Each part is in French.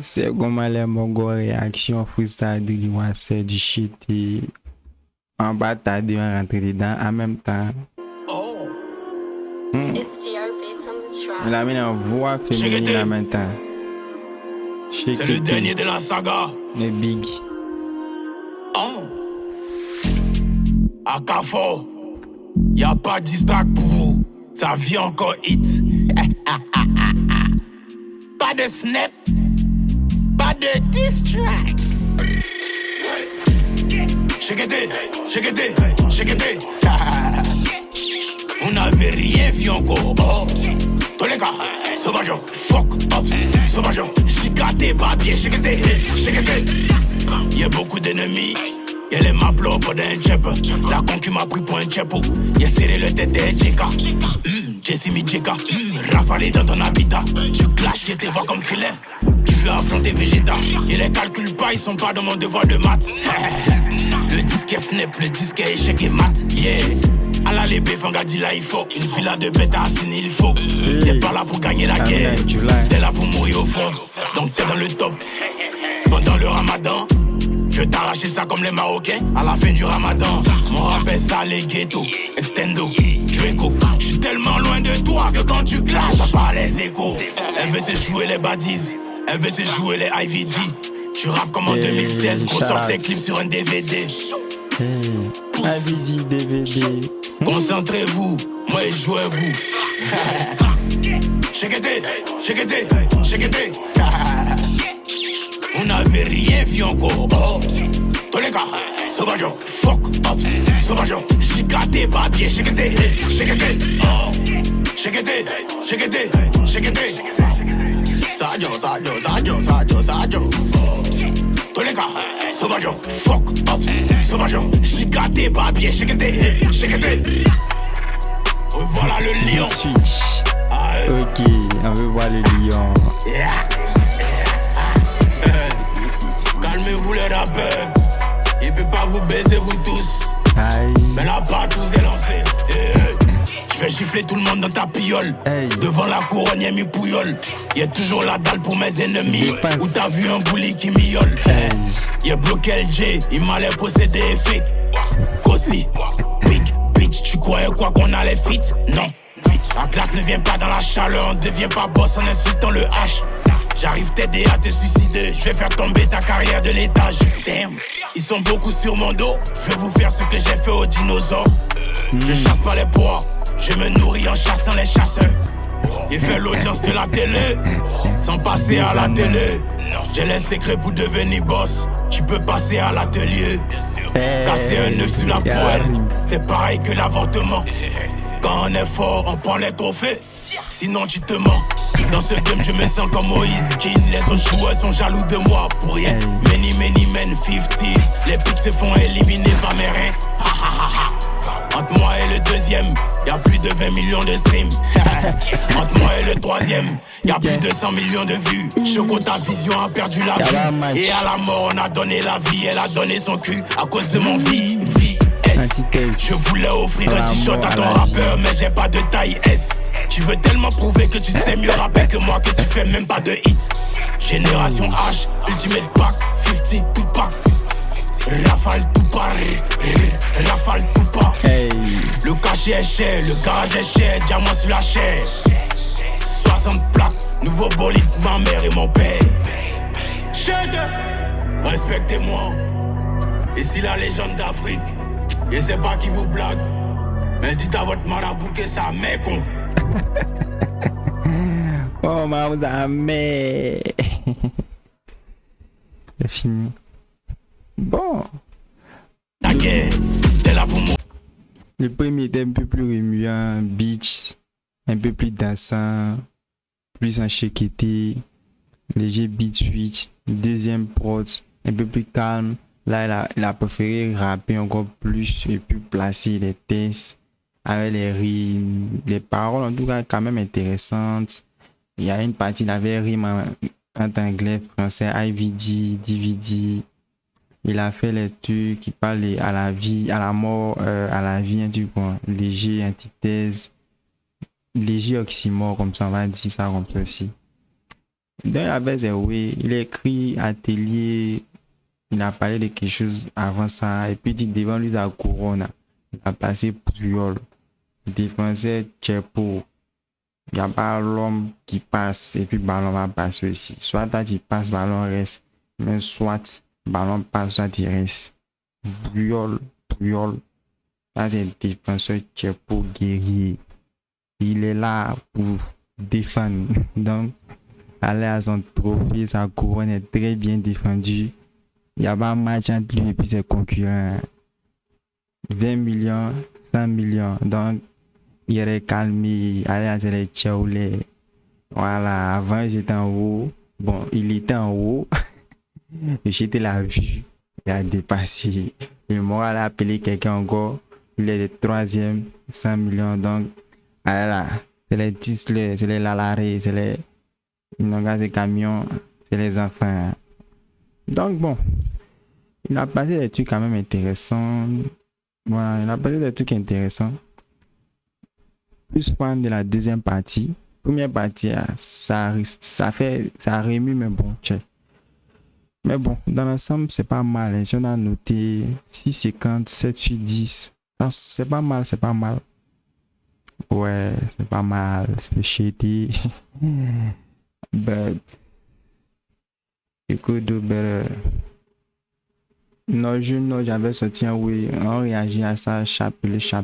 C'est comment les mongo réaction frustrée de c'est du shit et en bataille de rentrer dedans en même temps. Il a mis une voix féminine en même temps. C'est le dernier de la saga. Le big. Oh. À Cafo, y'a pas de distract pour vous. Ça vient encore hit. Pas de snap. Pas de distract. Checkez. On n'avait rien vu encore. Oh. Tous les gars, sauvage, fuck up. Sauvage, gigaté, papier, checkez. Y'a beaucoup d'ennemis. Y'a les maplos pour d'un chep. La concu m'a pris pour un chepo. Y'a serré le tête des Jeka. Jesse mi Jeka. Rafalé dans ton habitat. Tu clashes, je te vois comme killer. Tu veux affronter Vegeta. Ils les calculent pas, ils sont pas dans mon devoir de maths. Le disque est snap, le disque est échec et mat. Yeah. À la lébé, Fangadi là il faut. Une villa de bêtes à assassiner il faut. T'es pas là pour gagner la guerre. T'es là pour mourir au fond. Donc t'es dans le top. Pendant le ramadan, je t'arracher ça comme les Marocains. À la fin du ramadan, on rappelle ça les ghettos. Extendo, Draco. J'suis tellement loin de toi que quand tu clashes, ça part les échos. Elle veut se jouer les baddies. Elle veut se jouer les IVD. Tu rappes comme en 2016, gros sort tes clips sur un DVD. IVD, DVD. Concentrez-vous, moi et jouez-vous. Checkez. On n'avait rien vu encore. Oh. Tous les gars, sauvage, fuck up. Sauvage, gigaté, papier, checkez. Oh. Checkez. Sadio. Oh. Tous les gars, sauvage, fuck up. Sauvage, gigaté, papier, checkez. Voilà le lion. Switch. Ok, on veut voir le lion. Yeah. Calmez-vous les rappeurs. Il peut pas vous baiser vous tous. Aïe. Mais la partout est lancée. Je vais gifler tout le monde dans ta piole. Devant la couronne y'a mis pouillole. Y'a toujours la dalle pour mes ennemis. Où t'as vu un bully qui miaule. Y'a bloqué LG, il m'a l'air possédé et fake. Kossi, big bitch, tu croyais quoi qu'on allait fit? Non. La glace ne vient pas dans la chaleur, on devient pas boss en insultant le H. J'arrive t'aider à te suicider, je vais faire tomber ta carrière de l'étage. Damn, ils sont beaucoup sur mon dos, je vais vous faire ce que j'ai fait aux dinosaures. Je chasse pas les poids, je me nourris en chassant les chasseurs. Il fait l'audience de la télé, sans passer à la télé. J'ai les secrets pour devenir boss, tu peux passer à l'atelier. Casser un œuf sur la poêle, c'est pareil que l'avortement. Quand on est fort, on prend les trophées. Sinon tu te mens. Dans ce game je me sens comme Moïse King. Les autres joueurs sont jaloux de moi pour rien. Many men 50. Les pics se font éliminer par mes reins. Entre moi et le deuxième, y'a plus de 20 millions de streams. Entre moi et le troisième, y'a plus de 100 millions de vues. Choco, ta vision a perdu la vue. Et à la mort on a donné la vie. Elle a donné son cul à cause de mon vie. Je voulais offrir un t-shirt à ton rappeur, mais j'ai pas de taille S. Tu veux tellement prouver que tu sais mieux rapper que moi, que tu fais même pas de hits. Génération H, Ultimate Pack, 50 tout pack. Rafale tout pas. Le cachet est cher, le garage est cher, diamant sur la chair. 60 plaques, nouveau bolide, ma mère et mon père. Respectez-moi. Ici la légende d'Afrique. Je sais pas qui vous blague, mais dites à votre marabout que ça m'est con. Oh mais c'est fini. Bon. La guerre, t'es là pour moi. Le premier était un peu plus remuant, beach, un peu plus dansant, plus enchaîné, léger beat switch. Deuxième prod, un peu plus calme. Là, il a préféré rapper encore plus et plus placer les textes avec les rimes, les paroles en tout cas quand même intéressantes. Il y a une partie, il avait rime en anglais, français, IVD, DVD. Il a fait les trucs qui parlent à la vie, à la mort, à la vie, un truc bon, léger, antithèse, léger oxymore, comme ça, on va dire ça comme ça aussi. Dans la base, oui, il a écrit atelier, il a parlé de quelque chose avant ça, et puis il dit devant lui à Corona, il a passé Puyol, défenseur Tchepo. Il n'y a pas l'homme qui passe et puis le ballon va passer aussi. Soit il passe, ballon reste, mais soit ballon passe, soit il reste. Puyol. Là, c'est le défenseur Tchepo guerrier. Il est là pour défendre. Donc, aller à son trophée, sa couronne est très bien défendue. Il n'y a pas un match entre lui et puis ses concurrents. 20 millions, 100 millions. Donc, il est calmé. Aller à les Tchaoulé. Voilà, avant, ils étaient en haut. Bon, il était en haut. J'étais la vue. Il a dépassé. Le moral a appelé quelqu'un encore. Il est le troisième, 100 millions. Donc, voilà, c'est les Tisler, c'est les Lalaré, c'est les des camions, c'est les enfants. Donc, bon, il a passé des trucs quand même intéressants. Voilà, il a passé des trucs intéressants. Plus fan de la deuxième partie. Première partie, ça remue, mais bon, check. Mais bon, dans l'ensemble, c'est pas mal. Si on a noté 6,50, 7 sur 10, c'est pas mal, c'est pas mal. Ouais, c'est pas mal, c'est shitty. But it could do better. Non, j'avais sorti un oui, on réagit à ça, chapelet. C'est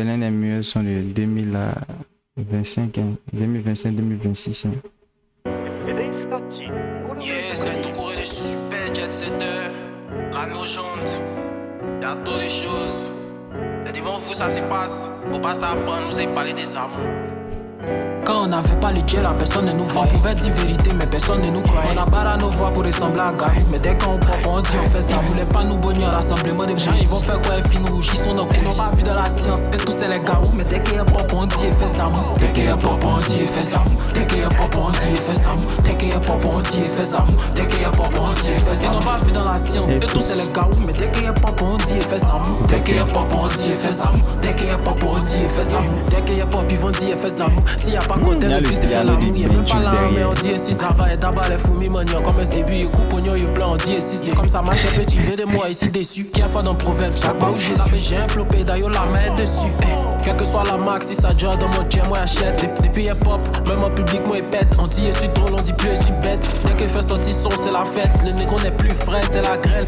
l'un des meilleurs sons de 2025, 2026. C'est tout couru des super jet setters, la nogente, y'a trop de choses. C'est devant vous ça se passe, faut pas s'apprendre, nous avez parlé des amours. Quand on n'avait pas le jet, la personne ne nous voit. On pouvait dire vérité, mais personne ne nous croyait. On a barré nos voix pour ressembler à Gary. Mais dès qu'on pop, on dit on fait ça. Ils voulaient pas nous bonir à l'assemblement des gens. Ils vont faire quoi, ils nous rougissent, on n'ont pas vu de la science. Et tous c'est les garous. Mais dès qu'il y a pop, on dit et fait ça. Dès qu'il y a pop, on dit et fait ça. Dès qu'il y a pop, on dit et fait ça. Dès qu'il y a pop, on dit et fait ça. Dès qu'il y a pop, on dit et fait ça. Ils n'ont pas vu dans la science. Et tous c'est les garous. Mais dès qu'il y a pop, on dit et fait ça. Dès qu'il y a pop, on dit et fait ça. Dès qu'il y a pop, on dit et fait ça. Dès qu'il y a pop, ils vont dire et fait ça. S'il y a pas côté le fils de faire l'amour, il est même pas là, mais on dit et si ça va, et d'abord les foumis maniant comme un zébu, il coupe oignon, il blanc, on dit et si c'est comme ça marche un peu, tu veux de moi ici déçu, qui a fait dans le proverbe, chaque fois où j'ai savais, j'ai un flopé, d'ailleurs la main dessus, quelle que soit la marque, si ça joue dans mon jam, moi achète, depuis hip hop, même en public, moi il pète, on dit et suis drôle, on dit plus et suis bête, dès qu'il fait sortir son, c'est la fête, le négro n'est plus frais, c'est la grêle,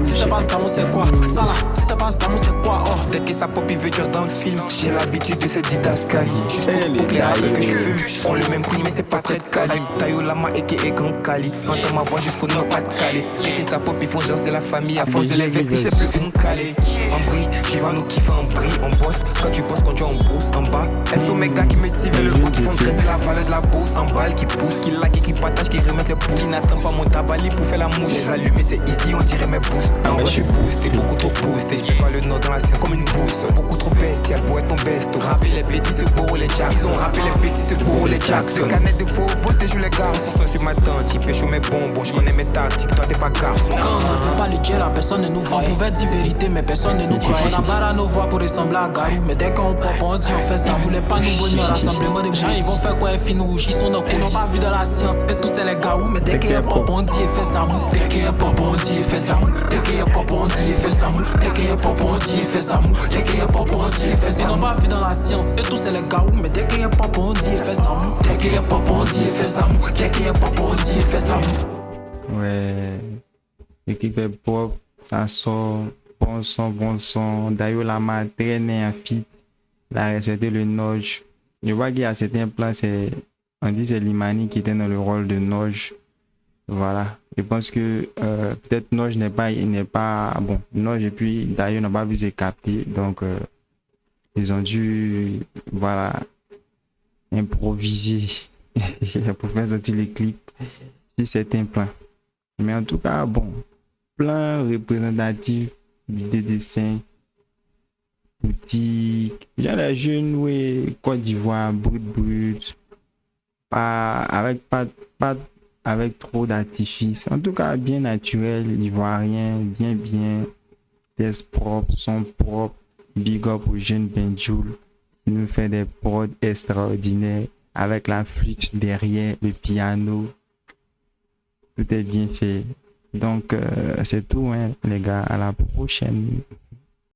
si c'est pas ça, moi c'est quoi, ça là, si c'est pas ça, moi c'est quoi, oh, dès que sa pop, il veut dire dans le film, j'ai l'habitude de cette didascalie, juste pour que les rappels que je fume, font le même prix, mais c'est pas très de quali. Tayo Lama et Grand Cali. Entends ma voix jusqu'au nord, pas de Calais. J'ai que sa pop, ils font genre c'est la famille. À force de les vestir, je sais plus où me caler. En brille, j'y vais nous kiffer en brille. On bosse, quand tu bosses, quand tu es en brousse. En bas, elles sont mes gars qui me tirent vers le haut. Qui font traiter la valeur de la bourse. En balle, qui pousse, qui like, qui partage, qui remettent les pouces. Qui n'attend pas mon tabali pour faire la mouche. Les allumer, c'est easy, on dirait mes boosts. Non, moi je suis boost, c'est beaucoup trop boost. Et je fais pas le nord dans la science comme une boost. Beaucoup trop bestial pour être ton best. Rapper les bêtises, c'est pour les jacks. Ils ont rappé les bêtises, c'est pour les jacks. Ce canet de faux, c'est je les garde. Soit sur ma tante, tu pêches mes bonbons. Je connais mes tactiques, toi t'es pas garçon. Quand on n'avait pas le jet, la personne ne nous voit. On pouvait dire vérité, mais personne ne nous croyait. On a barré nos voix pour ressembler à Gary. Mais dès qu'on pop, on dit on fait ça. Ils voulaient pas nous bonir à l'assemblement des gens. Ils vont faire quoi, ils nous rougissent, on n'ont pas vu de la science. Et tous c'est les garous. Mais dès qu'il y a pop, on dit et fait ça. Dès qu'il y a pop, on dit et fait ça. Dès qu'il y a pop, on dit et fait ça. Dès qu'il y a pop, on dit et fait ça. Dès qu'il y a pop, on dit et fait ça. Ils n'ont pas vu dans la science. Et tous c'est les garous. Mais dès qu'il y a pop, on dit et fait ça. Dès qu'il y a pop, on dit et fait ça. Dès qu'il y a pop, on dit et fait ça. Ouais, l'équipe est pop, ça sort, bon son. D'ailleurs, la main traînée en fit, la recette le Noj. Je vois qu'il y a certains plans, on dit c'est Limani qui était dans le rôle de Noj. Voilà, je pense que peut-être Noj n'est pas bon. Noj et puis d'ailleurs n'a pas vu se capter, donc ils ont dû voilà improviser pour faire sortir les clips sur certains plans. Mais en tout cas, bon, plein représentatif de dessins, boutiques, il y a les jeunes, oui, Côte d'Ivoire, brut, pas avec trop d'artifices. En tout cas, bien naturel, ivoirien, bien, test propre, son propre, big up au jeune Benjoul, qui nous fait des prods extraordinaires. avec la flûte derrière, le piano. Tout est bien fait. Donc, c'est tout, hein, les gars. À la prochaine.